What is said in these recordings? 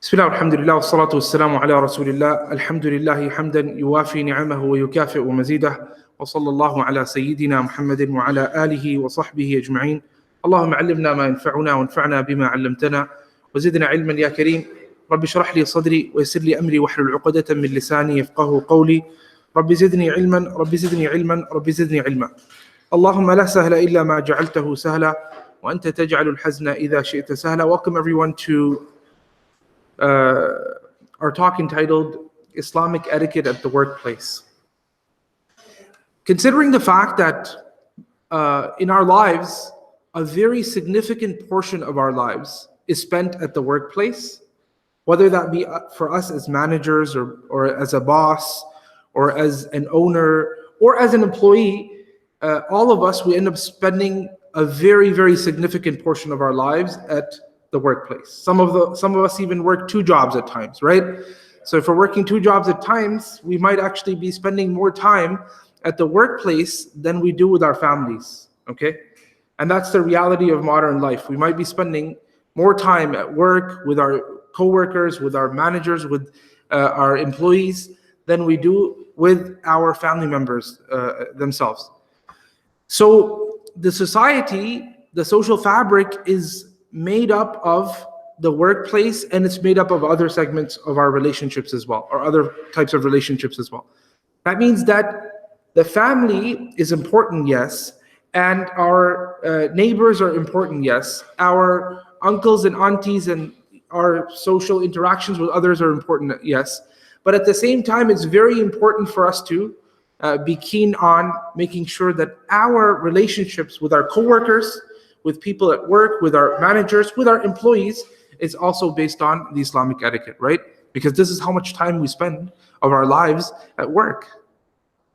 بسم الله والحمد لله والصلاة والسلام على رسول الله الحمد لله حمدا يوافي نعمه ويكافئ مزيده وصلى الله على سيدنا محمد وعلى آله وصحبه أجمعين اللهم علمنا ما ينفعنا وانفعنا بما علمتنا وزدنا علما يا كريم رب اشرح لي صدري ويسر لي أمري واحلل عقدة من لساني يفقه قولي رب زدني علما رب زدني علما رب زدني علما اللهم لا سهل إلا ما جعلته سهلا وأنت تجعل الحزن إذا شئت سهلا. Welcome everyone to our talk entitled Islamic Etiquette at the Workplace. Considering the fact that in our lives, a very significant portion of our lives is spent at the workplace, whether that be for us as managers or as a boss or as an owner or as an employee, all of us, we end up spending a very, very significant portion of our lives at the workplace. Some of us even work two jobs at times, right? So if we're working two jobs at times, we might actually be spending more time at the workplace than we do with our families, okay? And that's the reality of modern life. We might be spending more time at work with our coworkers, with our managers, with our employees than we do with our family members themselves. So the society, the social fabric is made up of the workplace, and it's made up of other segments of our relationships as well, or other types of relationships as well. That means that the family is important, yes, and our neighbors are important, yes. Our uncles and aunties and our social interactions with others are important, yes. But at the same time, it's very important for us to be keen on making sure that our relationships with our coworkers, with people at work, with our managers, with our employees, is also based on the Islamic etiquette, right? Because this is how much time we spend of our lives at work.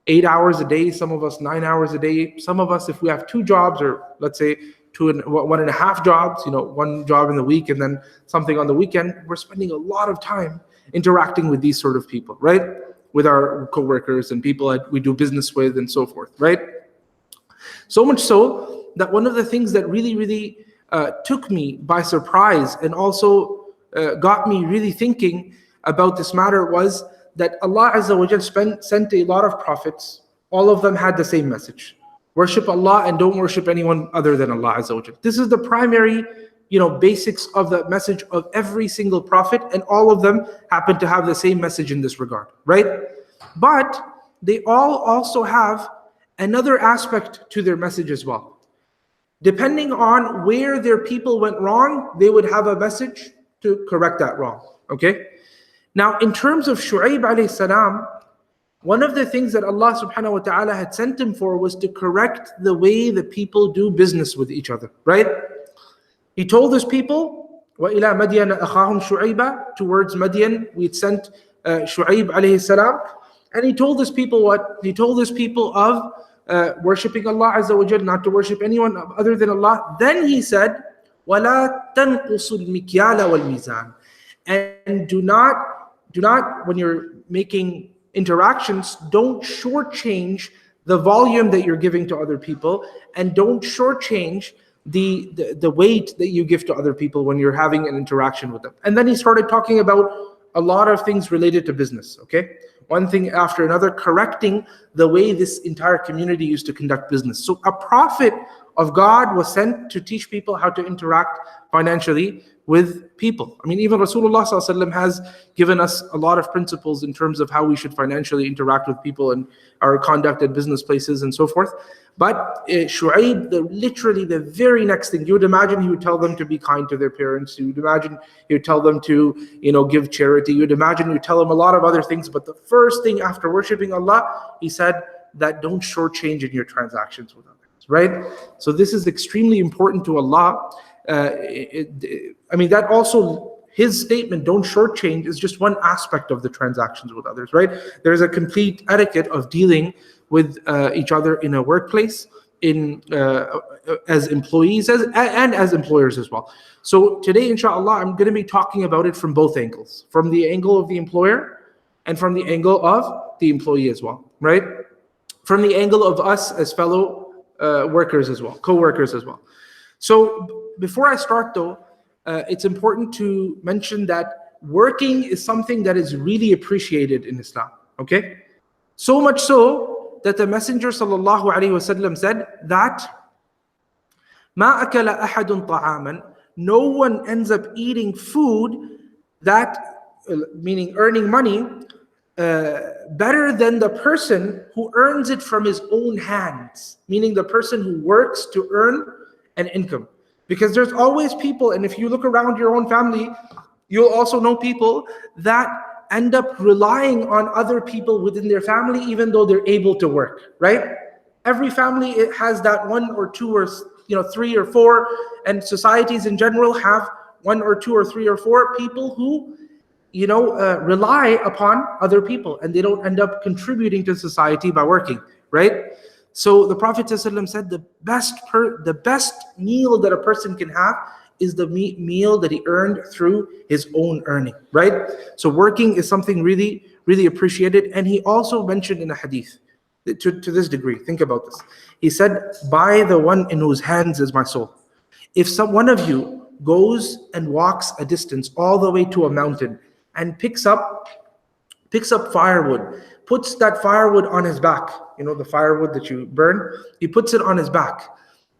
8 hours a day, some of us 9 hours a day, some of us, if we have two jobs, or let's say 1.5 jobs, one job in the week and then something on the weekend, we're spending a lot of time interacting with these sort of people, right? With our coworkers and people that we do business with and so forth, right? So much so that one of the things that really took me by surprise and also got me really thinking about this matter was that Allah Azza wa Jal sent a lot of prophets. All of them had the same message: worship Allah and don't worship anyone other than Allah Azza wa Jal. This is the primary basics of the message of every single prophet, and all of them happen to have the same message in this regard, right? But they all also have another aspect to their message as well. Depending on where their people went wrong, they would have a message to correct that wrong, okay? Now, in terms of Shu'aib alayhi salam, one of the things that Allah subhanahu wa ta'ala had sent him for was to correct the way the people do business with each other, right? He told his people, وَإِلَى مَدْيَنَ أَخَاهُمْ شُعَيْبًا, towards Madian, we had sent Shu'aib alayhi salam. And he told his people what? He told his people of worshipping Allah Azza wa Jal, not to worship anyone other than Allah. Then he said, وَلَا تَنْقُصُ الْمِكْيَالَ وَالْمِيزَانَ. And do not, when you're making interactions, don't shortchange the volume that you're giving to other people, and don't shortchange the weight that you give to other people when you're having an interaction with them. And then he started talking about a lot of things related to business, okay? One thing after another, correcting the way this entire community used to conduct business. So a prophet of God was sent to teach people how to interact financially with people. I mean, even Rasulullah ﷺ has given us a lot of principles in terms of how we should financially interact with people and our conduct at business places and so forth. But Shu'aib, literally the very next thing, you would imagine he would tell them to be kind to their parents. You would imagine he would tell them to, give charity. You would imagine he would tell them a lot of other things. But the first thing after worshiping Allah, he said that don't shortchange in your transactions with others, right? So this is extremely important to Allah. That also, his statement, don't shortchange, is just one aspect of the transactions with others, right? There's a complete etiquette of dealing with each other in a workplace, as employees and as employers as well. So today, inshallah, I'm going to be talking about it from both angles, from the angle of the employer and from the angle of the employee as well, right? From the angle of us as fellow workers as well, co-workers as well. So before I start though, it's important to mention that working is something that is really appreciated in Islam. Okay? So much so that the Messenger sallallahu alaihi wasallam said that ما أكل أحد طعاما, no one ends up eating food that, meaning earning money, better than the person who earns it from his own hands, meaning the person who works to earn an income. Because there's always people, and if you look around your own family, you'll also know people that end up relying on other people within their family, even though they're able to work, right? Every family, it has that one or two or three or four, and societies in general have one or two or three or four people who rely upon other people, and they don't end up contributing to society by working, right? So the Prophet ﷺ said the best meal that a person can have is the meal that he earned through his own earning, right? So working is something really, really appreciated. And he also mentioned in a hadith, to this degree, think about this. He said, by the one in whose hands is my soul. If one of you goes and walks a distance all the way to a mountain and picks up firewood, puts that firewood on his back, the firewood that you burn, he puts it on his back,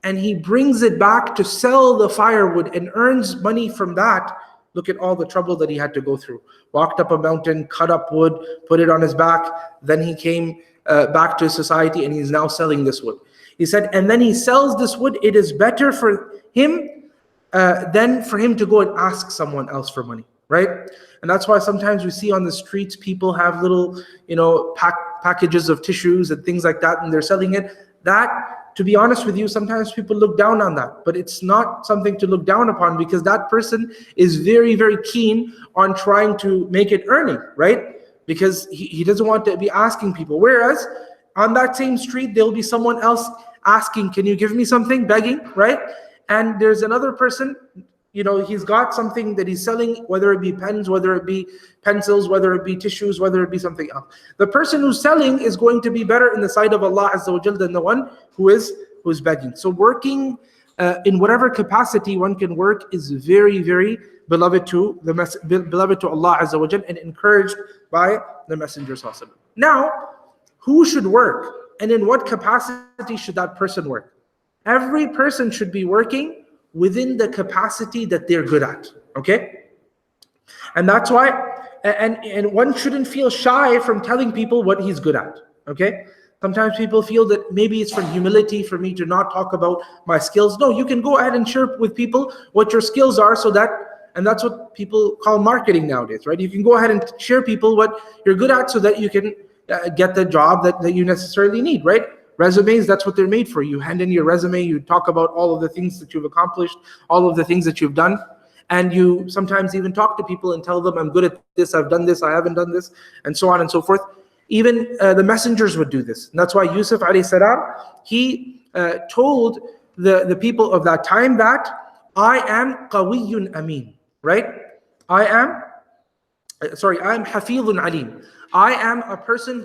and he brings it back to sell the firewood and earns money from that. Look at all the trouble that he had to go through. Walked up a mountain, cut up wood, put it on his back, then he came back to society, and he's now selling this wood. He said, and then he sells this wood, it is better for him than for him to go and ask someone else for money, right? And that's why sometimes we see on the streets, people have little, packages of tissues and things like that, and they're selling it. That, to be honest with you, sometimes people look down on that, but it's not something to look down upon, because that person is very, very keen on trying to make it earning, right? Because he doesn't want to be asking people. Whereas on that same street, there'll be someone else asking, can you give me something, begging, right? And there's another person, he's got something that he's selling, whether it be pens, whether it be pencils, whether it be tissues, whether it be something else. The person who's selling is going to be better in the sight of Allah Azza wa Jal than the one who's begging. So working in whatever capacity one can work is very, very beloved to Allah Azza wa Jal, and encouraged by the Messenger Sallallahu Alaihi Wasallam. Now, who should work, and in what capacity should that person work? Every person should be working within the capacity that they're good at, okay? And that's why, and one shouldn't feel shy from telling people what he's good at, okay? Sometimes people feel that maybe it's from humility for me to not talk about my skills. No, you can go ahead and share with people what your skills are, and that's what people call marketing nowadays, right? You can go ahead and share people what you're good at so that you can get the job that you necessarily need, right? Resumes, that's what they're made for. You hand in your resume, you talk about all of the things that you've accomplished, all of the things that you've done, and you sometimes even talk to people and tell them, I'm good at this, I've done this, I haven't done this, and so on and so forth. Even the messengers would do this. And that's why Yusuf AlSalaam, he told the people of that time that I am qawiyyun ameen, right? I am hafidhun alim. I am a person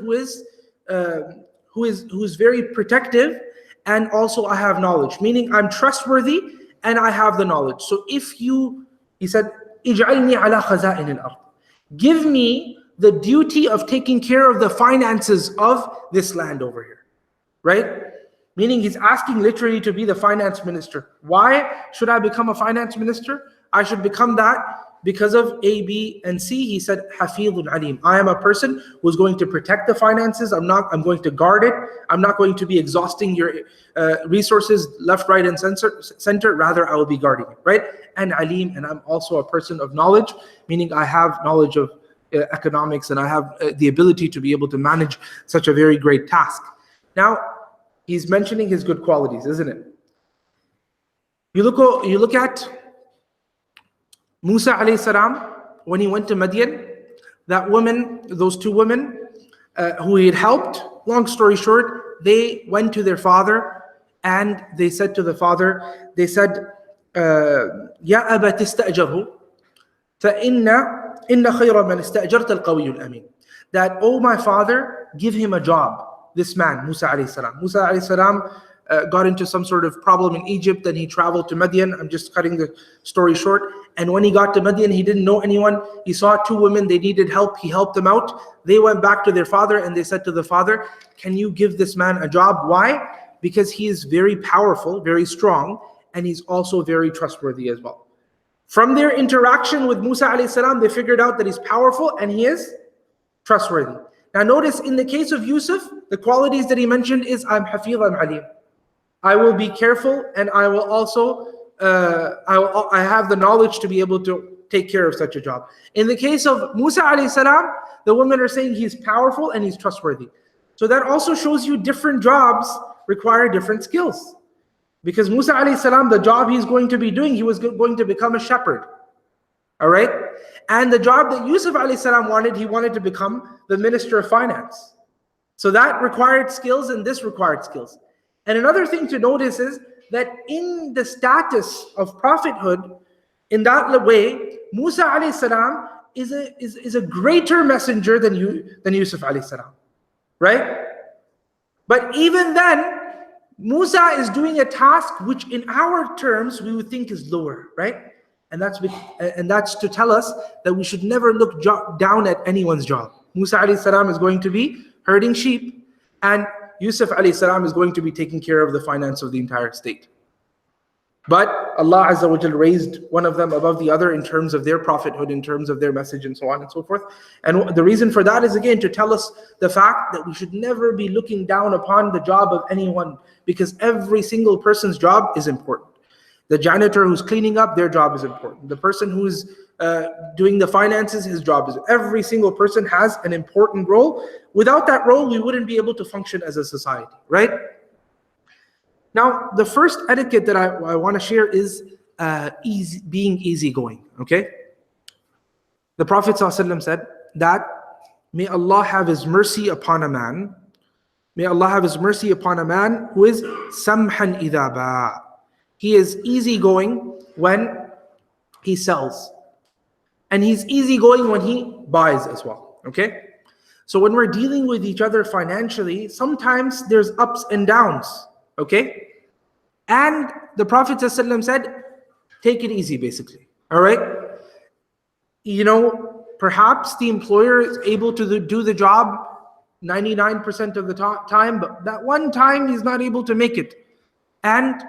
who is very protective, and also I have knowledge, meaning I'm trustworthy and I have the knowledge. So he said, ij'alni ala khaza'in al-ard. Give me the duty of taking care of the finances of this land over here, right? Meaning he's asking literally to be the finance minister. Why should I become a finance minister? I should become that because of A, B, and C. He said, Hafidhun Alim. I am a person who's going to protect the finances. I'm going to guard it. I'm not going to be exhausting your resources left, right, and center. Rather, I will be guarding it, right? And Alim, and I'm also a person of knowledge, meaning I have knowledge of economics, and I have the ability to be able to manage such a very great task. Now, he's mentioning his good qualities, isn't it? You look at Musa AlSalaam, when he went to Madian, those two women who he had helped, long story short, they went to their father and they said to the father, they said, Ya aba tista'jarhu, inna khayra man ista'jarta al-qawiyyu al-amin. That, oh my father, give him a job, this man, Musa AlSalaam. Musa AlSalaam got into some sort of problem in Egypt, and he traveled to Madian. I'm just cutting the story short. And when he got to Madian, he didn't know anyone. He saw two women, they needed help. He helped them out. They went back to their father and they said to the father, can you give this man a job? Why? Because he is very powerful, very strong, and he's also very trustworthy as well. From their interaction with Musa AlSalaam, they figured out that he's powerful and he is trustworthy. Now notice, in the case of Yusuf, the qualities that he mentioned is, I'm Hafiz, I'm Halim. I will be careful, and I will also, I have the knowledge to be able to take care of such a job. In the case of Musa AlSalaam, the women are saying he's powerful and he's trustworthy. So that also shows you different jobs require different skills. Because Musa AlSalaam, the job he's going to be doing, he was going to become a shepherd. All right? And the job that Yusuf AlSalaam wanted, he wanted to become the minister of finance. So that required skills and this required skills. And another thing to notice is that in the status of prophethood, in that way, Musa AlSalaam is a greater messenger than Yusuf AlSalaam. Right? But even then, Musa is doing a task which in our terms we would think is lower, right? And that's to tell us that we should never look down at anyone's job. Musa AlSalaam is going to be herding sheep, and Yusuf AlSalaam is going to be taking care of the finance of the entire state. But Allah Azza wa Jal raised one of them above the other in terms of their prophethood, in terms of their message, and so on and so forth. And the reason for that is, again, to tell us the fact that we should never be looking down upon the job of anyone, because every single person's job is important. The janitor who's cleaning up, their job is important. The person who's doing the finances, his job is. Every single person has an important role. Without that role, we wouldn't be able to function as a society, right? Now, the first etiquette that I want to share is being easygoing, okay? The Prophet ﷺ said that, may Allah have His mercy upon a man, may Allah have His mercy upon a man who is samhan idha ba'. He is easygoing when he sells. And he's easygoing when he buys as well, okay? So when we're dealing with each other financially, sometimes there's ups and downs, okay? And the Prophet ﷺ said, take it easy, basically, all right? You know, perhaps the employer is able to do the job 99% of the time, but that one time he's not able to make it. And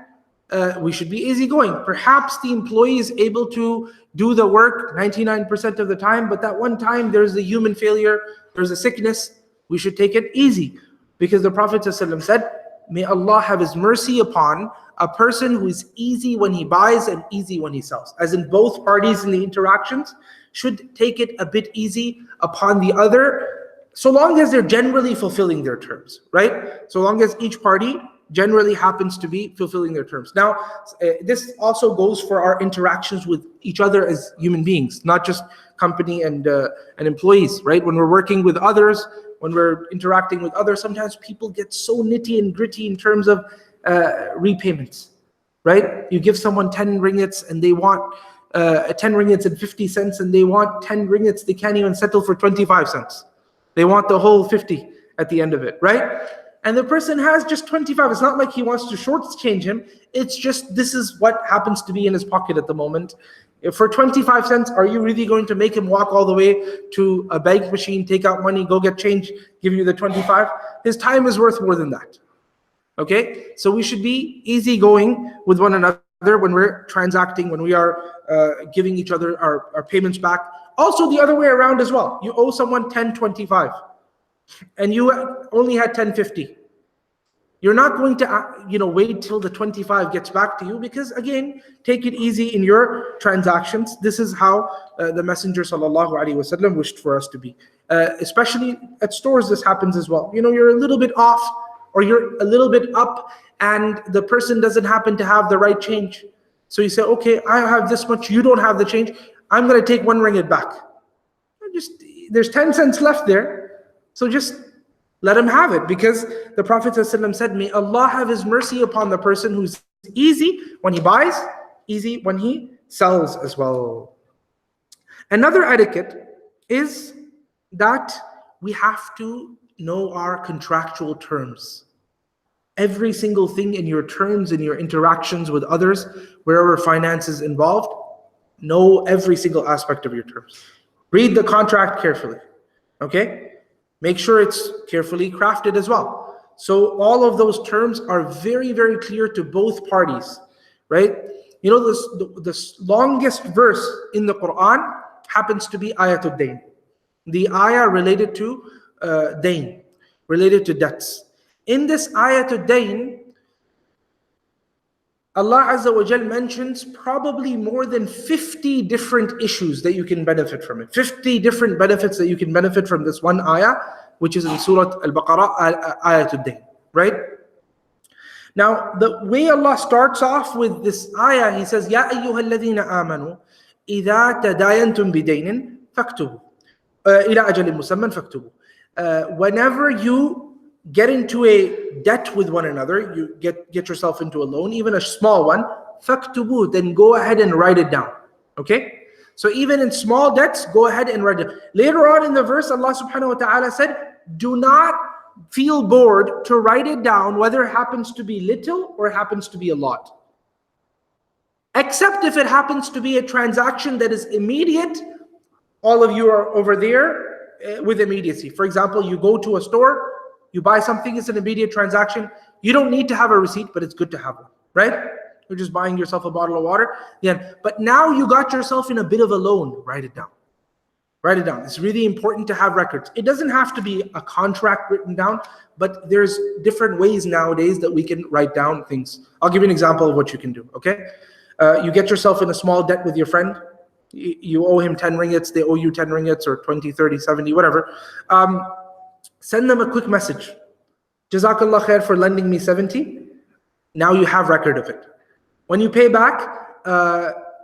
we should be easygoing. Perhaps the employee is able to do the work 99% of the time, but that one time there's a human failure, there's a sickness, we should take it easy. Because the Prophet ﷺ said, may Allah have His mercy upon a person who is easy when he buys and easy when he sells. As in, both parties in the interactions should take it a bit easy upon the other, so long as they're generally fulfilling their terms, right? So long as each party generally happens to be fulfilling their terms. Now, this also goes for our interactions with each other as human beings, not just company and employees, right? When we're working with others, when we're interacting with others, sometimes people get so nitty and gritty in terms of repayments, right? You give someone 10 ringgits and they want 10 ringgits and 50 cents, and they want 10 ringgits, they can't even settle for 25 cents. They want the whole 50 at the end of it, right? And the person has just 25. It's not like he wants to shortchange him. It's just, this is what happens to be in his pocket at the moment. If for 25 cents, are you really going to make him walk all the way to a bank machine, take out money, go get change, give you the 25? His time is worth more than that. Okay? So we should be easygoing with one another when we're transacting, when we are giving each other our payments back. Also the other way around as well. You owe someone 10.25 and you only had 10.50. You're not going to wait till the 25 gets back to you, because again, take it easy in your transactions. This is how the Messenger ﷺ wished for us to be. Especially at stores, this happens as well. You're a little bit off or you're a little bit up and the person doesn't happen to have the right change. So you say, okay, I have this much, you don't have the change. I'm going to take 1 ringgit back. There's 10 cents left there. So just let him have it, because the Prophet ﷺ said, may Allah have His mercy upon the person who's easy when he buys, easy when he sells as well. Another etiquette is that we have to know our contractual terms. Every single thing in your terms, in your interactions with others, wherever finance is involved, know every single aspect of your terms. Read the contract carefully, okay? Make sure it's carefully crafted as well. So all of those terms are very, very clear to both parties, right? You know, the longest verse in the Quran happens to be Ayatul Dain. The ayah related to dain, related to debts. In this Ayatul Dain, Allah Azza wa Jal mentions probably more than 50 different issues that you can benefit from it. 50 different benefits that you can benefit from this one ayah, which is in Surah Al-Baqarah, Ayatul Dain, right? Now, the way Allah starts off with this ayah, He says, Ya ayyuha alladhina amanu, idha tadayantum bidainin faktubu. Ila ajalin musamman faktubu. Whenever you get into a debt with one another, you get yourself into a loan, even a small one, faktubu, then go ahead and write it down. Okay? So even in small debts, go ahead and write it. Later on in the verse, Allah subhanahu wa ta'ala said, do not feel bored to write it down, whether it happens to be little or it happens to be a lot. Except if it happens to be a transaction that is immediate, all of you are over there with immediacy. For example, you go to a store, you buy something, it's an immediate transaction. You don't need to have a receipt, but it's good to have one, right? You're just buying yourself a bottle of water. Yeah. But now you got yourself in a bit of a loan. Write it down. Write it down. It's really important to have records. It doesn't have to be a contract written down, but there's different ways nowadays that we can write down things. I'll give you an example of what you can do, okay? You get yourself in a small debt with your friend. You owe him 10 ringgits, they owe you 10 ringgits or 20, 30, 70, whatever. Send them a quick message. Jazakallah khair for lending me 70. Now you have record of it. When you pay back,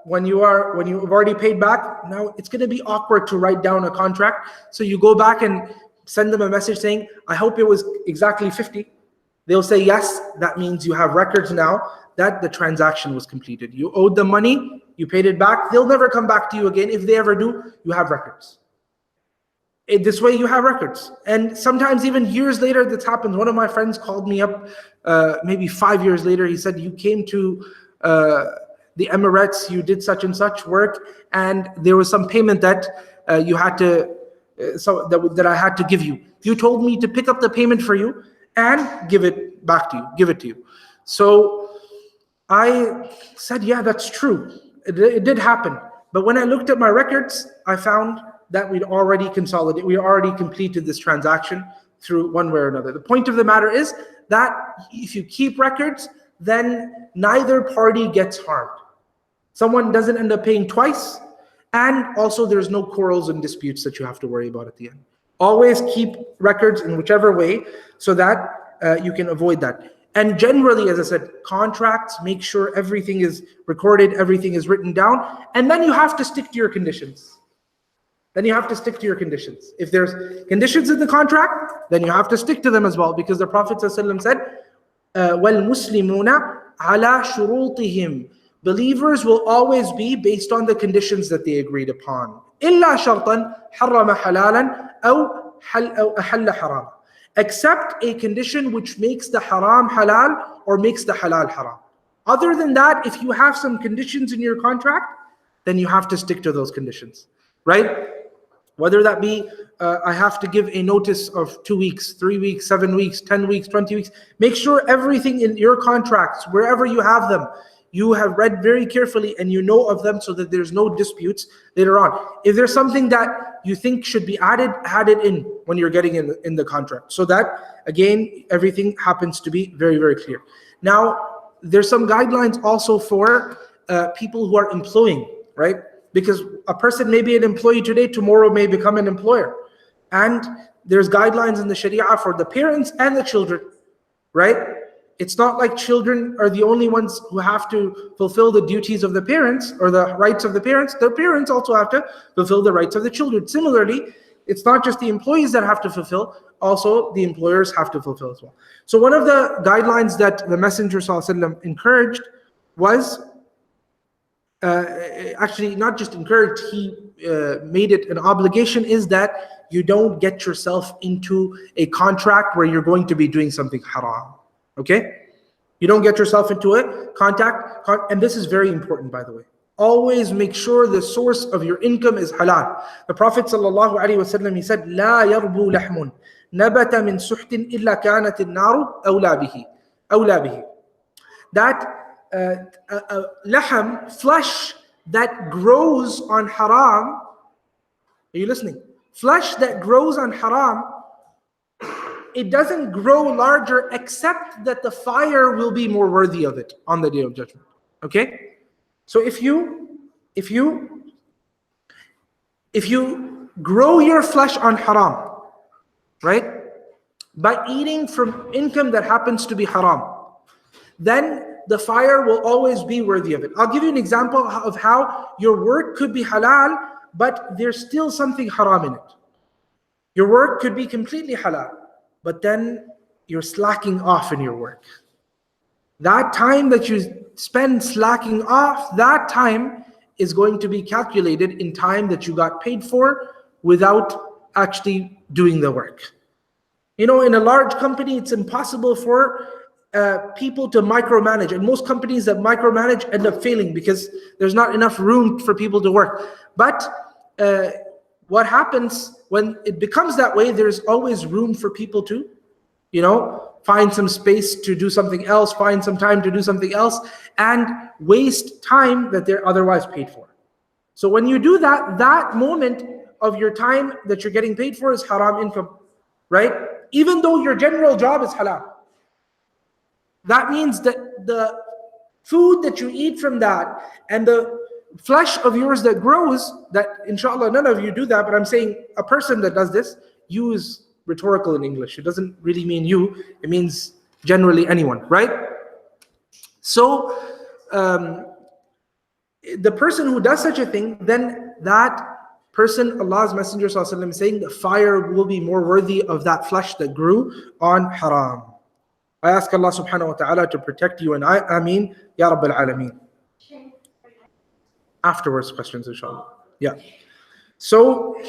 when you've already paid back, now it's going to be awkward to write down a contract. So you go back and send them a message saying, I hope it was exactly 50. They'll say yes. That means you have records now that the transaction was completed. You owed them money, you paid it back. They'll never come back to you again. If they ever do, you have records. This way you have records. And sometimes even years later this happens. One of my friends called me up maybe 5 years later. He said, you came to the Emirates, you did such and such work, and there was some payment that you had to, that I had to give you. You told me to pick up the payment for you and give it back to you, give it to you. So I said, yeah, that's true. It did happen. But when I looked at my records, I found that we'd already consolidated, we already completed this transaction through one way or another. The point of the matter is that if you keep records, then neither party gets harmed. Someone doesn't end up paying twice, and also there's no quarrels and disputes that you have to worry about at the end. Always keep records in whichever way so that you can avoid that. And generally, as I said, contracts, make sure everything is recorded, everything is written down, and then you have to stick to your conditions. Then you have to stick to your conditions. If there's conditions in the contract, then you have to stick to them as well, because the Prophet ﷺ said, وَالْمُسْلِمُونَ عَلَى شُرُوطِهِمْ. Believers will always be based on the conditions that they agreed upon. إِلَّا شَرْطًا حَرَّمَ حَلَالًا أَوْ أَحَلَّ حَرَامًا. Except a condition which makes the haram halal or makes the halal haram. Other than that, if you have some conditions in your contract, then you have to stick to those conditions, right? Whether that be, I have to give a notice of 2 weeks, 3 weeks, 7 weeks, 10 weeks, 20 weeks. Make sure everything in your contracts, wherever you have them, you have read very carefully and you know of them so that there's no disputes later on. If there's something that you think should be added, add it in when you're getting in the contract. So that, again, everything happens to be very, very clear. Now, there's some guidelines also for people who are employing, right? Because a person may be an employee today, tomorrow may become an employer. And there's guidelines in the Sharia for the parents and the children, right? It's not like children are the only ones who have to fulfill the duties of the parents or the rights of the parents. The parents also have to fulfill the rights of the children. Similarly, it's not just the employees that have to fulfill, also the employers have to fulfill as well. So one of the guidelines that the Messenger ﷺ encouraged was, actually not just encouraged, he made it an obligation, is that you don't get yourself into a contract where you're going to be doing something haram. Okay? You don't get yourself into it. And this is very important, by the way. Always make sure the source of your income is halal. The Prophet ﷺ, he said, لا يربو لحم نبت من سحت إلا كانت النار أولى به. That lahm, flesh that grows on haram, are you listening? Flesh that grows on haram, it doesn't grow larger except that the fire will be more worthy of it on the Day of Judgment. Okay? So if you grow your flesh on haram, right, by eating from income that happens to be haram, then the fire will always be worthy of it. I'll give you an example of how your work could be halal, but there's still something haram in it. Your work could be completely halal, but then you're slacking off in your work. That time that you spend slacking off, that time is going to be calculated in time that you got paid for without actually doing the work. You know, in a large company, it's impossible for people to micromanage. And most companies that micromanage end up failing because there's not enough room for people to work. But what happens when it becomes that way, there's always room for people to, you know, find some space to do something else, find some time to do something else, and waste time that they're otherwise paid for. So when you do that, that moment of your time that you're getting paid for is haram income, right? Even though your general job is halal. That means that the food that you eat from that and the flesh of yours that grows, that inshallah none of you do that, but I'm saying a person that does this, you is rhetorical in English. It doesn't really mean you, it means generally anyone, right? So the person who does such a thing, then that person, Allah's Messenger ﷺ is saying the fire will be more worthy of that flesh that grew on haram. I ask Allah subhanahu wa ta'ala to protect you and I, Ameen, Ya Rabbil Alameen. Afterwards, questions, inshallah. Yeah. So,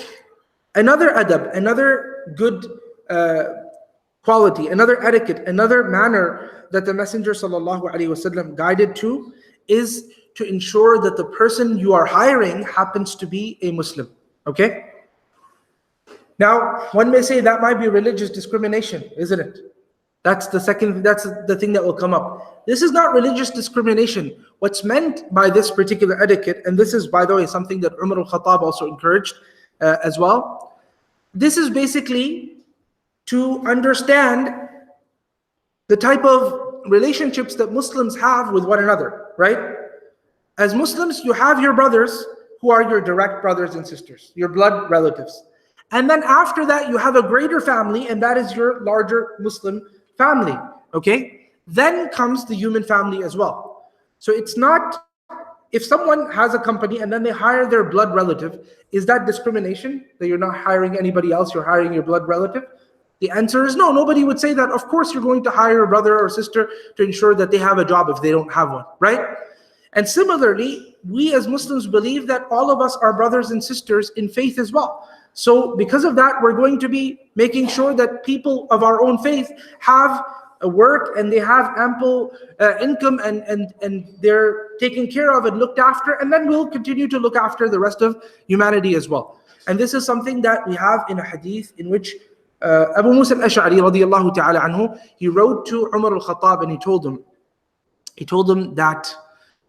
another adab, another good quality, another etiquette, another manner that the Messenger sallallahu alaihi wasallam guided to is to ensure that the person you are hiring happens to be a Muslim. Okay? Now, one may say that might be religious discrimination, isn't it? That's the thing that will come up. This is not religious discrimination. What's meant by this particular etiquette, and this is, by the way, something that Umar al-Khattab also encouraged as well. This is basically to understand the type of relationships that Muslims have with one another, right? As Muslims, you have your brothers who are your direct brothers and sisters, your blood relatives. And then after that, you have a greater family, and that is your larger Muslim family, okay? Then comes the human family as well. So it's not, if someone has a company and then they hire their blood relative, is that discrimination? That you're not hiring anybody else, you're hiring your blood relative? The answer is no. Nobody would say that. Of course you're going to hire a brother or sister to ensure that they have a job if they don't have one, right? And similarly, we as Muslims believe that all of us are brothers and sisters in faith as well. So because of that, we're going to be making sure that people of our own faith have a work and they have ample income and they're taken care of and looked after, and then we'll continue to look after the rest of humanity as well. And this is something that we have in a hadith in which Abu Musa al-Ash'ari radiyallahu ta'ala anhu, he wrote to Umar al-Khattab and he told him that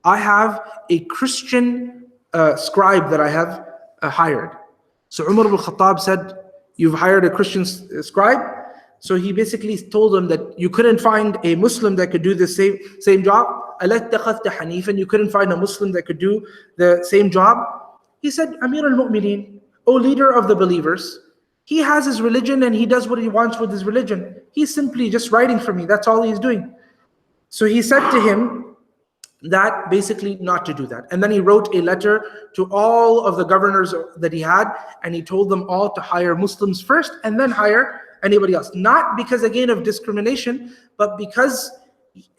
I have a Christian scribe that I have hired. So Umar al-Khattab said, you've hired a Christian scribe? So he basically told him that you couldn't find a Muslim that could do the same job. And you couldn't find a Muslim that could do the same job. He said, Amir al-Mu'mineen, O leader of the believers, he has his religion and he does what he wants with his religion. He's simply just writing for me. That's all he's doing. So he said to him that basically not to do that. And then he wrote a letter to all of the governors that he had, and he told them all to hire Muslims first and then hire anybody else. Not because, again, of discrimination, but because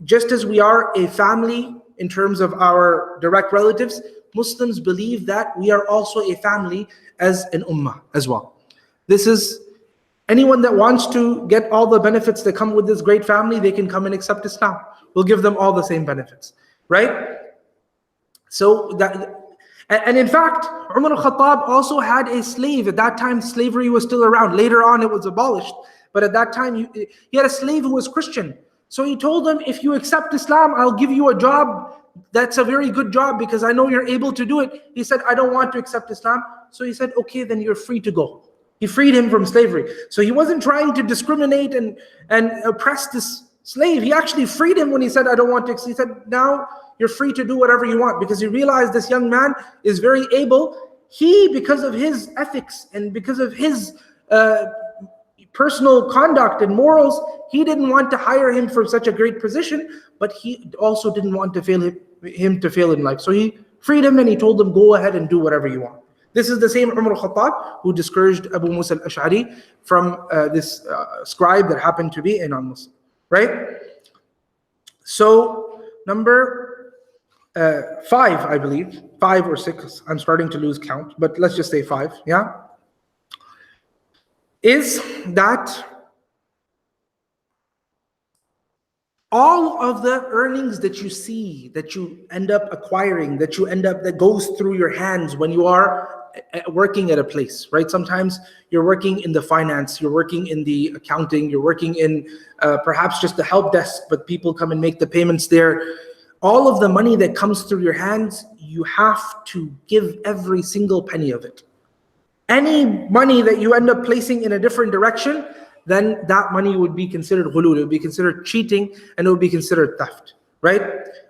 just as we are a family in terms of our direct relatives, Muslims believe that we are also a family as an ummah as well. This is Anyone that wants to get all the benefits that come with this great family, they can come and accept Islam. We'll give them all the same benefits, right? So that, and in fact, Umar al-Khattab also had a slave. At that time, slavery was still around. Later on, it was abolished. But at that time, he had a slave who was Christian. So he told him, if you accept Islam, I'll give you a job. That's a very good job because I know you're able to do it. He said, I don't want to accept Islam. So he said, okay, then you're free to go. He freed him from slavery. So he wasn't trying to discriminate and oppress this slave. He actually freed him when he said, I don't want to. He said, now you're free to do whatever you want, because he realized this young man is very able. He, because of his ethics and because of his personal conduct and morals, he didn't want to hire him for such a great position, but he also didn't want to fail him to fail in life. So he freed him and he told him, go ahead and do whatever you want. This is the same Umar al-Khattab who discouraged Abu Musa al-Ash'ari from this scribe that happened to be a non-Muslim, right? So number 5, I believe, 5 or 6, I'm starting to lose count, but let's just say 5, yeah? Is that all of the earnings that you see, that you end up acquiring, that goes through your hands when you are working at a place, right? Sometimes you're working in the finance, you're working in the accounting, you're working in perhaps just the help desk, but people come and make the payments there. All of the money that comes through your hands, you have to give every single penny of it. Any money that you end up placing in a different direction, then that money would be considered ghulul, it would be considered cheating, and it would be considered theft, right?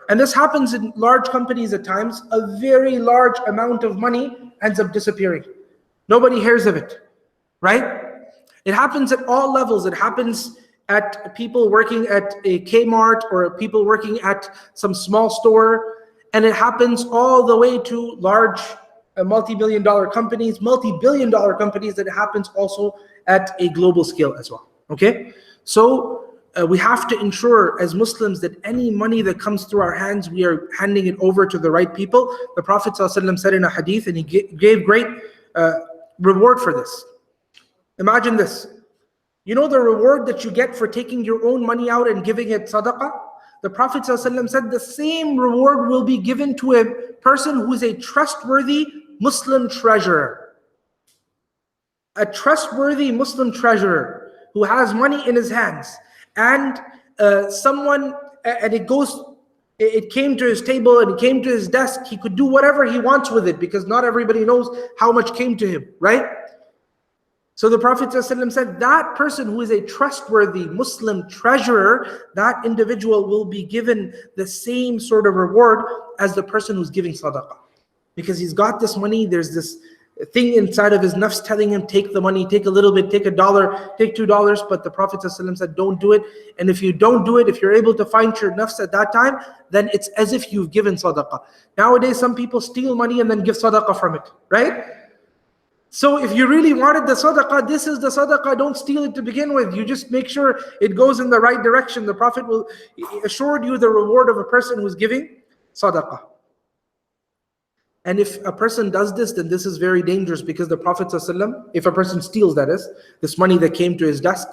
And this happens in large companies at times. A very large amount of money ends up disappearing. Nobody hears of it, right? It happens at all levels. It happens at people working at a Kmart or people working at some small store, and it happens all the way to large multi-billion dollar companies, multi-billion dollar companies. That happens also at a global scale as well, okay? So we have to ensure as Muslims that any money that comes through our hands, we are handing it over to the right people. The Prophet ﷺ said in a hadith, and he gave great reward for this. Imagine this. You know the reward that you get for taking your own money out and giving it sadaqah? The Prophet ﷺ said the same reward will be given to a person who is a trustworthy Muslim treasurer. A trustworthy Muslim treasurer who has money in his hands, and it came to his table and it came to his desk. He could do whatever he wants with it because not everybody knows how much came to him, right? So the Prophet ﷺ said that person who is a trustworthy Muslim treasurer, that individual will be given the same sort of reward as the person who's giving sadaqah. Because he's got this money, there's this thing inside of his nafs telling him, take the money, take a little bit, take $1, take $2, but the Prophet ﷺ said, don't do it. And if you don't do it, if you're able to find your nafs at that time, then it's as if you've given sadaqah. Nowadays, some people steal money and then give sadaqah from it, right? So if you really wanted the sadaqah, this is the sadaqah, don't steal it to begin with. You just make sure it goes in the right direction. The Prophet will assure you the reward of a person who's giving sadaqah. And if a person does this, then this is very dangerous, because the Prophet ﷺ, if a person steals, that is, this money that came to his desk,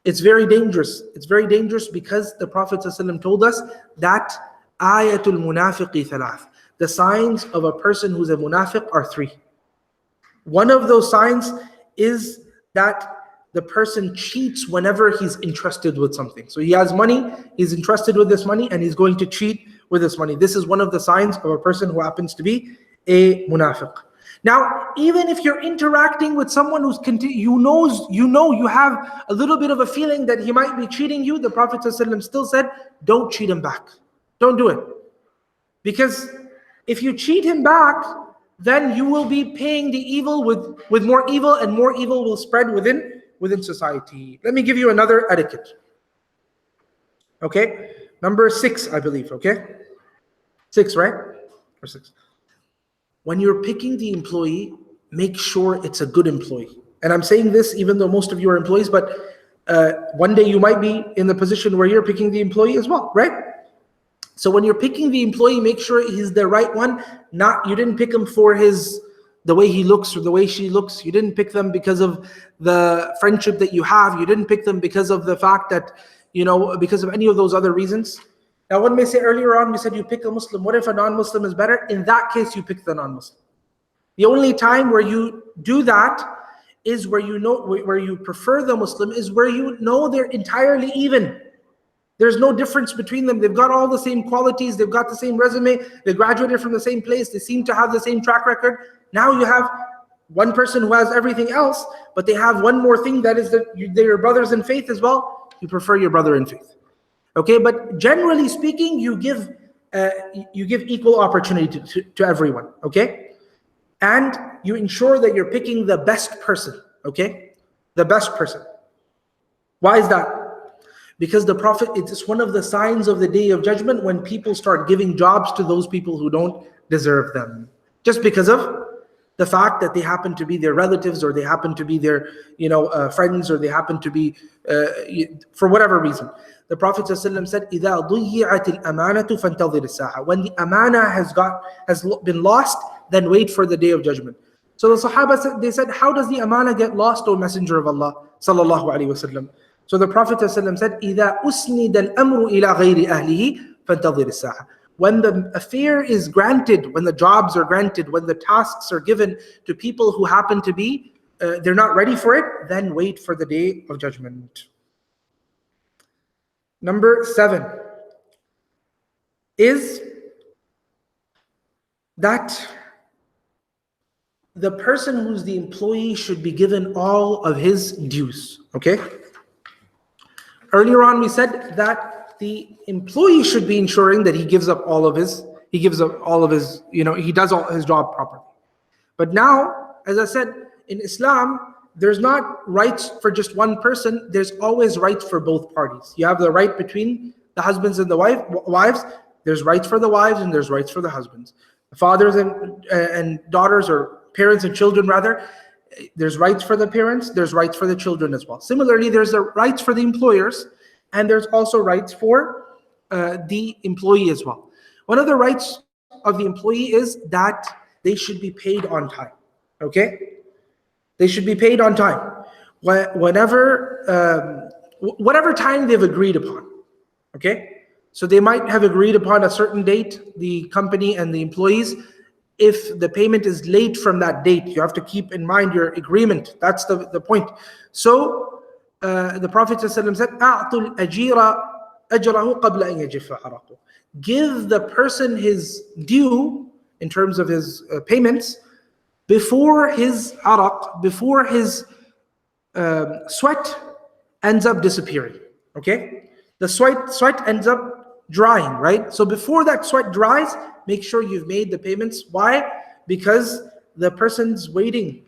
it's very dangerous. It's very dangerous because the Prophet ﷺ told us that ayatul munafiqi thalath. The signs of a person who's a munafiq are 3. One of those signs is that the person cheats whenever he's entrusted with something. So he has money, he's entrusted with this money, and he's going to cheat with this money. This is one of the signs of a person who happens to be a munafiq. Now, even if you're interacting with someone who's you have a little bit of a feeling that he might be cheating you, the Prophet ﷺ still said, don't cheat him back. Don't do it. Because if you cheat him back, then you will be paying the evil with more evil, and more evil will spread within society. Let me give you another etiquette. Okay? Number 6, I believe, okay? 6, right? Or 6. When you're picking the employee, make sure it's a good employee. And I'm saying this even though most of you are employees, but one day you might be in the position where you're picking the employee as well, right? So when you're picking the employee, make sure he's the right one. You didn't pick him for his the way he looks or the way she looks. You didn't pick them because of the friendship that you have. You didn't pick them because of the fact that, because of any of those other reasons. Now, one may say earlier on, we said you pick a Muslim. What if a non-Muslim is better? In that case, you pick the non-Muslim. The only time where you do that is where you prefer the Muslim, is where you know they're entirely even. There's no difference between them. They've got all the same qualities. They've got the same resume. They graduated from the same place. They seem to have the same track record. Now you have one person who has everything else, but they have one more thing, that is that they're brothers in faith as well. You prefer your brother in faith. Okay, but generally speaking, you give equal opportunity to everyone. Okay, and you ensure that you're picking the best person. Okay, the best person. Why is that? Because the Prophet, it's one of the signs of the Day of Judgment when people start giving jobs to those people who don't deserve them, just because of the fact that they happen to be their relatives, or they happen to be their friends, or they happen to be for whatever reason. The Prophet ﷺ said, إِذَا ضُيِّعَتِ الْأَمَانَةُ فَانْتَظِرِ السَّاعَةَ. When the amana has been lost, then wait for the Day of Judgment. So the Sahaba said, how does the amana get lost, O Messenger of Allah sallallahu alaihi wasallam? So the Prophet ﷺ said, إِذَا أُسْنِدَ الْأَمْرُ إِلَى غَيْرِ أَهْلِهِ فَانْتَظِرِ السَّاعَةَ. When the affair is granted, when the jobs are granted, when the tasks are given to people who happen to be, they're not ready for it, then wait for the Day of Judgment. Number 7 is that the person who's the employee should be given all of his dues. Okay? Earlier on we said that the employee should be ensuring that he does all his job properly. But now, as I said, in Islam, there's not rights for just one person. There's always rights for both parties. You have the right between the husbands and the wives. There's rights for the wives and there's rights for the husbands. The fathers and daughters, or parents and children rather, there's rights for the parents, there's rights for the children as well. Similarly, there's the rights for the employers, and there's also rights for the employee as well. One of the rights of the employee is that they should be paid on time. Okay? They should be paid on time. Whatever time they've agreed upon. Okay? So they might have agreed upon a certain date, the company and the employees. If the payment is late from that date, you have to keep in mind your agreement. That's the point. So the Prophet ﷺ said, أَعْطُ الْأَجِيرَ أَجْرَهُ قَبْلَ أَنْ يَجِفَّ عَرَقُهُ. Give the person his due in terms of his payments before his araq, before his sweat ends up disappearing. Okay? The sweat ends up drying, right? So before that sweat dries, make sure you've made the payments. Why? Because the person's waiting,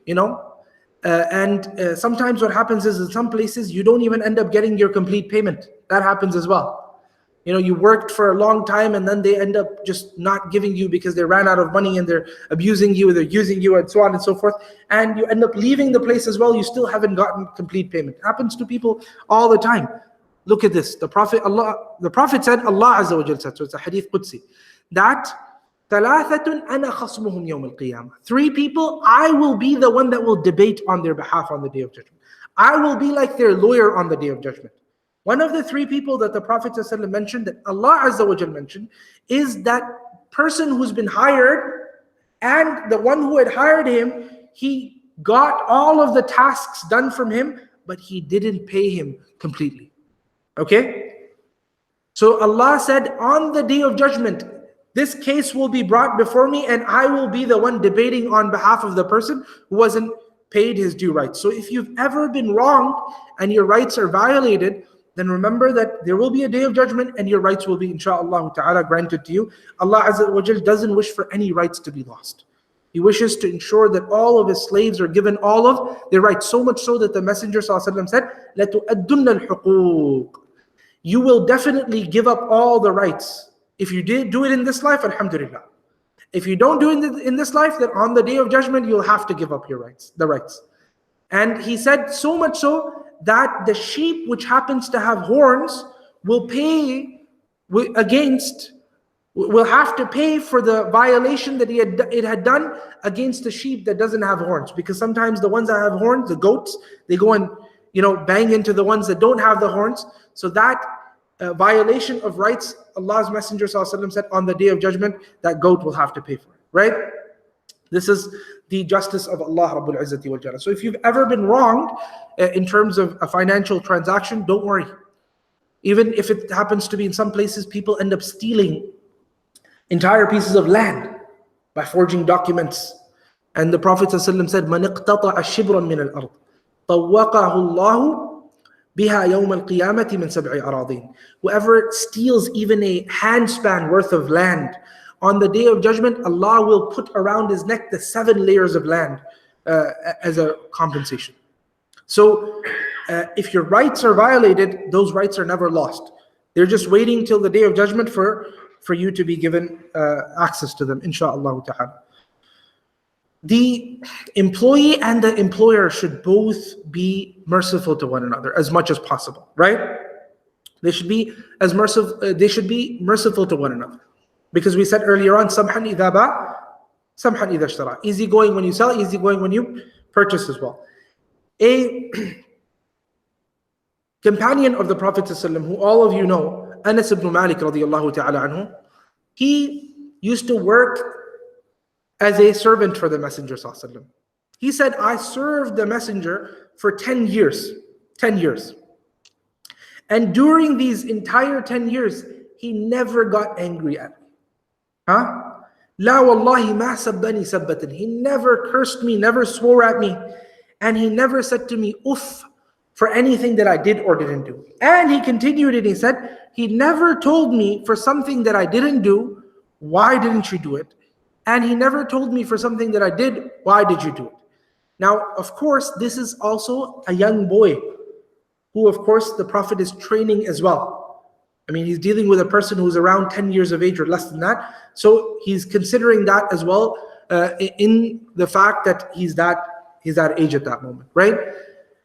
and sometimes what happens is in some places you don't even end up getting your complete payment. That happens as well. You worked for a long time and then they end up just not giving you because they ran out of money and they're abusing you, they're using you, and so on and so forth. And you end up leaving the place as well. You still haven't gotten complete payment. It happens to people all the time. Look at this. The Prophet said, Allah Azza wa Jal said, so it's a hadith Qudsi, that ثَلَاثَةٌ أَنَا خَصْمُهُمْ يَوْمَ الْقِيَامَةِ. 3 people, I will be the one that will debate on their behalf on the Day of Judgment. I will be like their lawyer on the Day of Judgment. One of the 3 people that the Prophet ﷺ mentioned, that Allah Azza wa Jal mentioned, is that person who's been hired, and the one who had hired him, he got all of the tasks done from him, but he didn't pay him completely. Okay? So Allah said, on the Day of Judgment, this case will be brought before me and I will be the one debating on behalf of the person who wasn't paid his due rights. So if you've ever been wronged and your rights are violated, then remember that there will be a Day of Judgment and your rights will be, insha'Allah ta'ala, granted to you. Allah Azza wa Jal doesn't wish for any rights to be lost. He wishes to ensure that all of his slaves are given all of their rights, so much so that the Messenger ﷺ said, لَتُؤَدُّنَّ الْحُقُوقِ. You will definitely give up all the rights. If you did do it in this life, alhamdulillah. If you don't do it in this life, then on the Day of Judgment, you'll have to give up your rights, the rights. And he said so much so that the sheep which happens to have horns will pay against will have to pay for the violation that it had done against a sheep that doesn't have horns. Because sometimes the ones that have horns, the goats, they go and bang into the ones that don't have the horns. So that violation of rights, Allah's Messenger ﷺ said, on the Day of Judgment, that goat will have to pay for it. Right? This is the justice of Allah Rabbul Izzati wal Jalal. So if you've ever been wronged in terms of a financial transaction, don't worry. Even if it happens to be in some places, people end up stealing entire pieces of land by forging documents. And the Prophet ﷺ said, "Man iqtata'a shibran min al-ard, tawwaqahu Allahu biha yawm al-qiyamati min sab'i aradin." Whoever steals even a handspan worth of land, on the Day of Judgment, Allah will put around his neck the 7 layers of land as a compensation. So if your rights are violated, those rights are never lost. They're just waiting till the Day of Judgment for you to be given access to them, insha'Allah ta'ala. The employee and the employer should both be merciful to one another as much as possible, right? They should be merciful to one another. Because we said earlier on, samhan idha ba, samhan idha ishtara. Easy going when you sell, easy going when you purchase as well. A companion of the Prophet ﷺ, who all of you know, Anas ibn Malik radiyallahu ta'ala anhu, he used to work as a servant for the Messenger ﷺ. He said, I served the Messenger for 10 years. 10 years. And during these entire 10 years, he never got angry at me. La wallahi ma sabbani sabbatan. He never cursed me, never swore at me. And he never said to me, uff, for anything that I did or didn't do. And he continued and he said, he never told me for something that I didn't do, why didn't you do it? And he never told me for something that I did, why did you do it? Now, of course, this is also a young boy who, of course, the Prophet is training as well. I mean, he's dealing with a person who's around 10 years of age or less than that. So he's considering that as well in the fact that he's that age at that moment, right?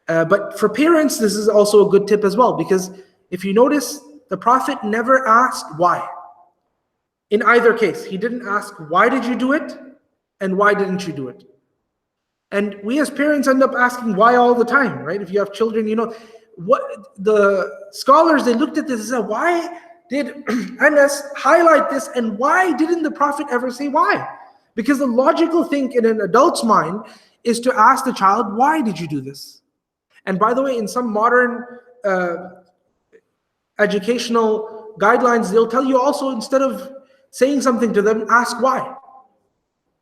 But for parents, this is also a good tip as well, because if you notice, the Prophet never asked why. In either case, he didn't ask, why did you do it? And why didn't you do it? And we as parents end up asking why all the time, right? If you have children, what the scholars, they looked at this and said, why did Anas highlight this? And why didn't the Prophet ever say why? Because the logical thing in an adult's mind is to ask the child, why did you do this? And by the way, in some modern educational guidelines, they'll tell you also, instead of saying something to them, ask why.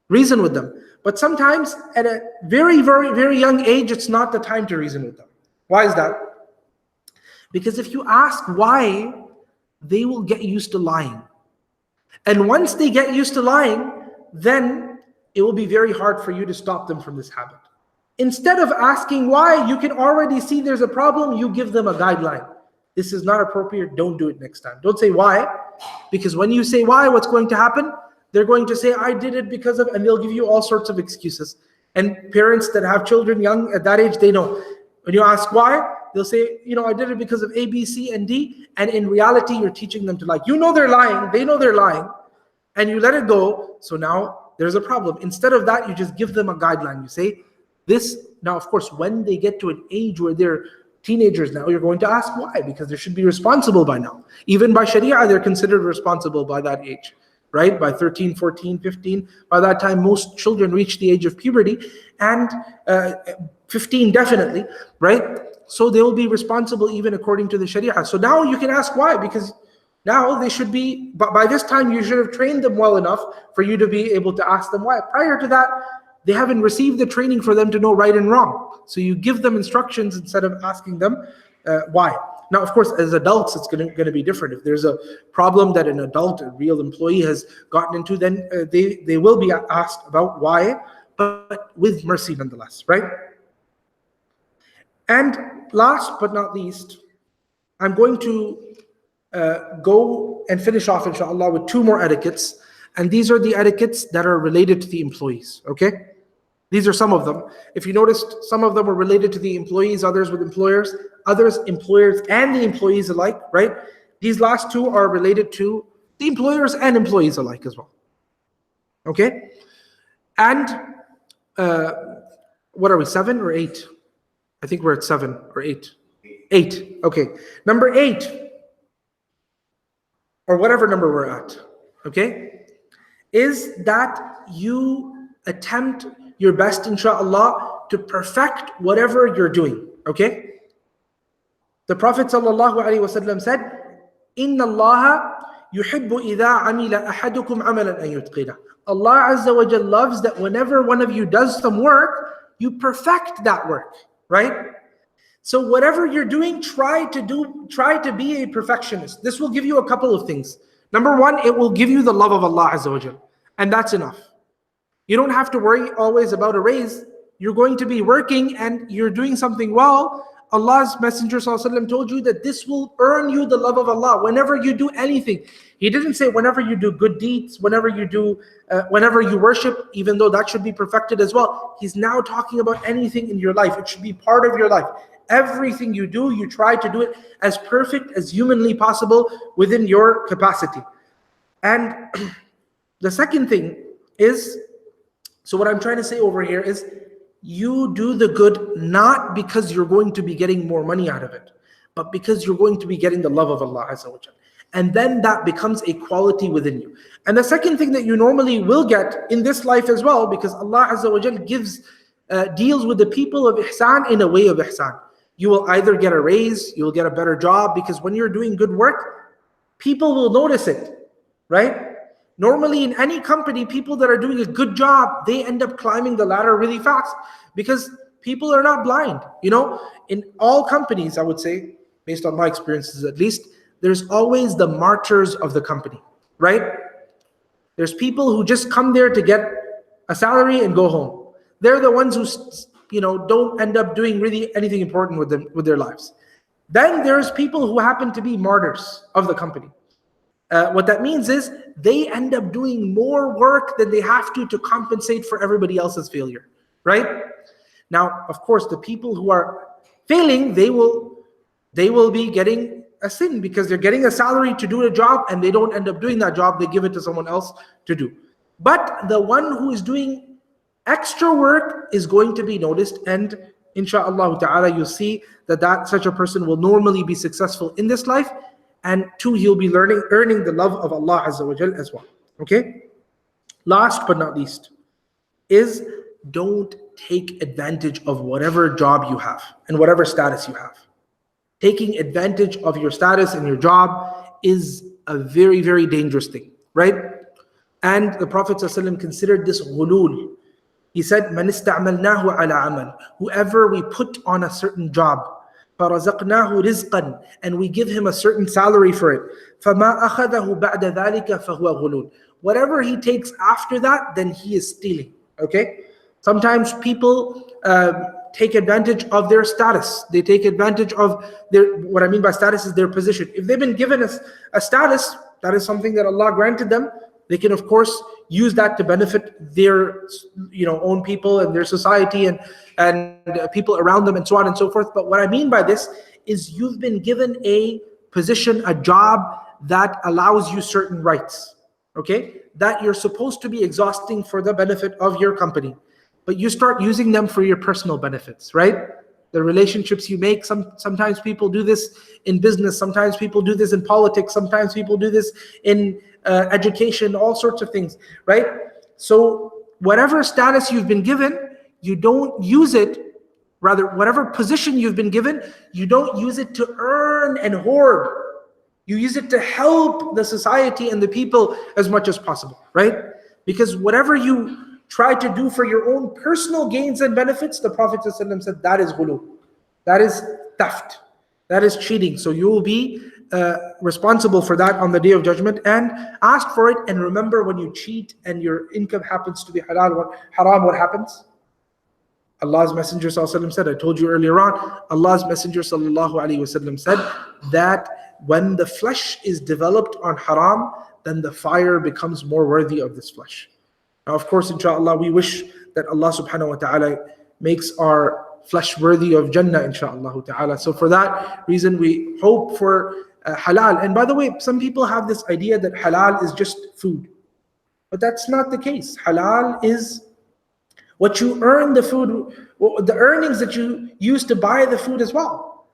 Reason with them. But sometimes at a very, very, very young age, it's not the time to reason with them. Why is that? Because if you ask why, they will get used to lying. And once they get used to lying, then it will be very hard for you to stop them from this habit. Instead of asking why, you can already see there's a problem, you give them a guideline. This is not appropriate, don't do it next time. Don't say why, because when you say why, what's going to happen? They're going to say, I did it because of, and they'll give you all sorts of excuses. And parents that have children young at that age, they know. When you ask why, they'll say, I did it because of A, B, C, and D. And in reality, you're teaching them to lie. You know they're lying, they know they're lying, and you let it go. So now there's a problem. Instead of that, you just give them a guideline. You say, this, now of course, when they get to an age where they're teenagers now, you're going to ask why, because they should be responsible by now. Even by Sharia, they're considered responsible by that age, right? By 13, 14, 15. By that time, most children reach the age of puberty, and 15 definitely, right? So they will be responsible even according to the Sharia. So now you can ask why, because now they should be, but by this time you should have trained them well enough for you to be able to ask them why. Prior to that, they haven't received the training for them to know right and wrong. So you give them instructions instead of asking them why. Now, of course, as adults, it's going to be different. If there's a problem that an adult, a real employee has gotten into, then they will be asked about why, but with mercy nonetheless, right? And last but not least, I'm going to go and finish off, inshallah, with 2 more etiquettes. And these are the etiquettes that are related to the employees, okay? These are some of them. If you noticed, some of them were related to the employees, others with employers, others employers and the employees alike, right? These last 2 are related to the employers and employees alike as well. Okay? And what are we, 7 or 8? I think we're at 7 or 8. 8. Okay. Number 8, or whatever number we're at, okay, is that you attempt your best, inshallah, to perfect whatever you're doing. Okay? The Prophet ﷺ said, إِنَّ اللَّهَ يُحِبُّ إِذَا عَمِلَ أَحَدُكُمْ عَمَلًا أَن يُتْقِنَهُ. Allah Azza wa Jal loves that whenever one of you does some work, you perfect that work, right? So whatever you're doing, try to be a perfectionist. This will give you a couple of things. Number one, it will give you the love of Allah Azza wa Jal, and that's enough. You don't have to worry always about a raise. You're going to be working and you're doing something well. Allah's Messenger ﷺ told you that this will earn you the love of Allah whenever you do anything. He didn't say whenever you do good deeds, whenever you worship, even though that should be perfected as well. He's now talking about anything in your life. It should be part of your life. Everything you do, you try to do it as perfect as humanly possible within your capacity. And the second thing is, so what I'm trying to say over here is, you do the good not because you're going to be getting more money out of it, but because you're going to be getting the love of Allah Azza wa Jal. And then that becomes a quality within you. And the second thing that you normally will get in this life as well, because Allah Azza wa Jal deals with the people of ihsan in a way of ihsan. You will either get a raise, you will get a better job, because when you're doing good work, people will notice it, right? Normally in any company, people that are doing a good job, they end up climbing the ladder really fast because people are not blind. You know, in all companies, I would say, based on my experiences at least, there's always the martyrs of the company, right? There's people who just come there to get a salary and go home. They're the ones who, don't end up doing really anything important with their lives. Then there's people who happen to be martyrs of the company. What that means is they end up doing more work than they have to compensate for everybody else's failure, right? Now, of course, the people who are failing, they will be getting a sin because they're getting a salary to do a job and they don't end up doing that job. They give it to someone else to do. But the one who is doing extra work is going to be noticed, and insha'Allah ta'ala, you'll see that such a person will normally be successful in this life. And 2, he'll be earning the love of Allah Azza wa Jal as well. Okay? Last but not least is, don't take advantage of whatever job you have and whatever status you have. Taking advantage of your status and your job is a very, very dangerous thing, right? And the Prophet ﷺ considered this ghulul. He said, مَنِ اسْتَعْمَلْنَاهُ عَلَى عَمَلٍ. Whoever we put on a certain job, فَرَزَقْنَاهُ رِزْقًا, and we give him a certain salary for it, فَمَا أَخَذَهُ بَعْدَ ذَلِكَ فَهُوَ غُلُولٌ. Whatever he takes after that, then he is stealing. Okay? Sometimes people take advantage of their status. They take advantage of what I mean by status is their position. If they've been given a status, that is something that Allah granted them, they can of course use that to benefit their own people and their society and people around them and so on and so forth. But what I mean by this is you've been given a position, a job that allows you certain rights, okay, that you're supposed to be exhausting for the benefit of your company, but you start using them for your personal benefits, right? The relationships you make, sometimes people do this in business, sometimes people do this in politics, sometimes people do this in education, all sorts of things, right? So whatever status you've been given, you don't use it, rather whatever position you've been given, you don't use it to earn and hoard. You use it to help the society and the people as much as possible, right? Because whatever you try to do for your own personal gains and benefits, the Prophet ﷺ said that is ghulu, that is theft, that is cheating. So you will be responsible for that on the Day of Judgment and ask for it. And remember, when you cheat and your income happens to be haram, what happens? Allah's Messenger ﷺ said, I told you earlier on, Allah's Messenger ﷺ said that when the flesh is developed on haram, then the fire becomes more worthy of this flesh. Now, of course, inshallah, we wish that Allah subhanahu wa ta'ala makes our flesh worthy of Jannah, inshallah ta'ala. So for that reason, we hope for halal. And by the way, some people have this idea that halal is just food. But that's not the case. Halal is what you earn the food, the earnings that you use to buy the food as well.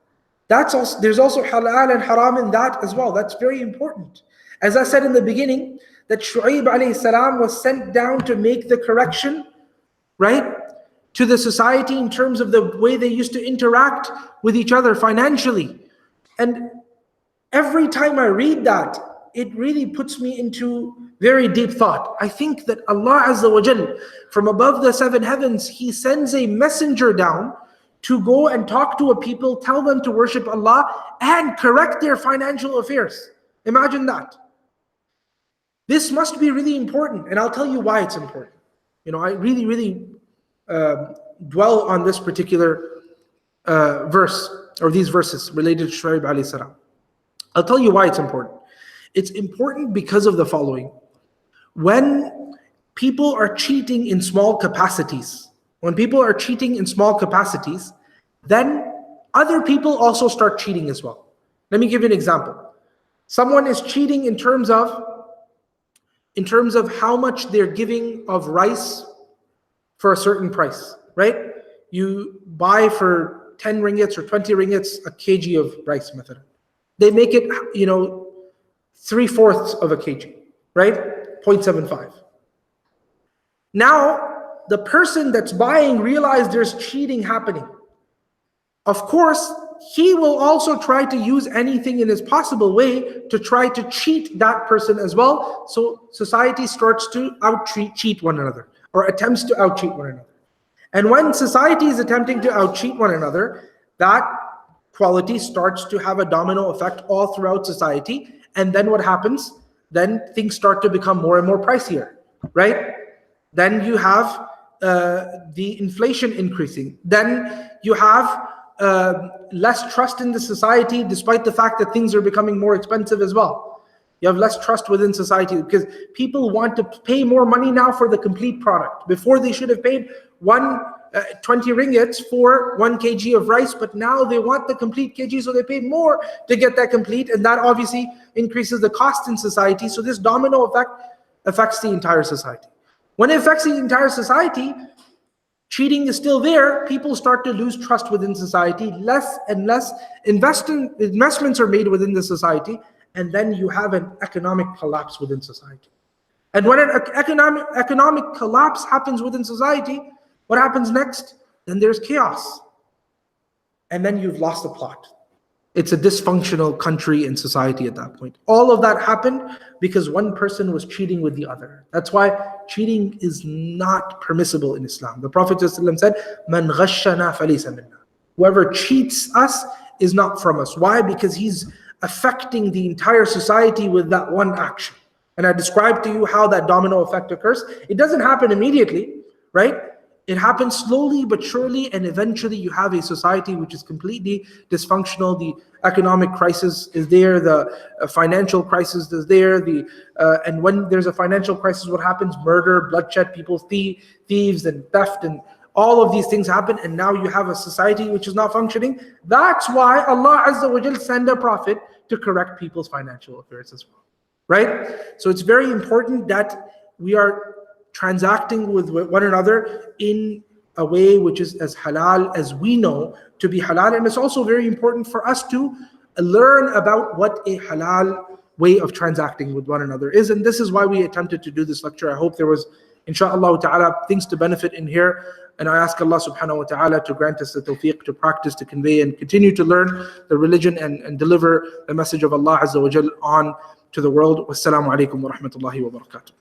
That's also, there's also halal and haram in that as well. That's very important. As I said in the beginning, that Shu'aib alayhi salam was sent down to make the correction, right, to the society in terms of the way they used to interact with each other financially. And every time I read that, it really puts me into very deep thought. I think that Allah Azza wa Jal, from above the seven heavens, He sends a messenger down to go and talk to a people, tell them to worship Allah and correct their financial affairs. Imagine that. This must be really important, and I'll tell you why it's important. I really dwell on this particular verse, or these verses related to Shu'aib alayhi salam. I'll tell you why it's important. It's important because of the following. When people are cheating in small capacities, then other people also start cheating as well. Let me give you an example. Someone is cheating in terms of how much they're giving of rice for a certain price, right? You buy for 10 ringgits or 20 ringgits a kg of rice method. They make it, 3/4 of a kg, right? 0.75. Now, the person that's buying realized there's cheating happening. Of course, he will also try to use anything in his possible way to try to cheat that person as well. So society starts to cheat one another, or attempts to out-cheat one another. And when society is attempting to out-cheat one another, that quality starts to have a domino effect all throughout society. And then what happens? Then things start to become more and more pricier, right? Then you have the inflation increasing. Then you have less trust in the society, despite the fact that things are becoming more expensive as well. You have less trust within society because people want to pay more money now for the complete product. Before, they should have paid 20 ringgits for 1 kg of rice, but now they want the complete kg, so they pay more to get that complete, and that obviously increases the cost in society. So this domino effect affects the entire society. When it affects the entire society, cheating is still there. People start to lose trust within society. Less and less investments are made within the society, and then you have an economic collapse within society. And when an economic collapse happens within society, what happens next? Then there's chaos. And then you've lost the plot. It's a dysfunctional country and society at that point. All of that happened because one person was cheating with the other. That's why cheating is not permissible in Islam. The Prophet ﷺ said, "Man ghashana falaysa minna." Whoever cheats us is not from us. Why? Because he's affecting the entire society with that one action. And I described to you how that domino effect occurs. It doesn't happen immediately, right? It happens slowly but surely, and eventually you have a society which is completely dysfunctional. The economic crisis is there, the financial crisis is there, and when there's a financial crisis, what happens? Murder, bloodshed, people thieves and theft, and all of these things happen, and now you have a society which is not functioning. That's why Allah Azza wa Jal sent a prophet to correct people's financial affairs as well, right? So it's very important that we are transacting with one another in a way which is as halal as we know to be halal. And it's also very important for us to learn about what a halal way of transacting with one another is. And this is why we attempted to do this lecture. I hope there was, inshallah ta'ala, things to benefit in here. And I ask Allah subhanahu wa ta'ala to grant us the tawfiq to practice, to convey, and continue to learn the religion and deliver the message of Allah Azza wa Jal on to the world. Wassalamu alaikum wa rahmatullahi wa barakatuh.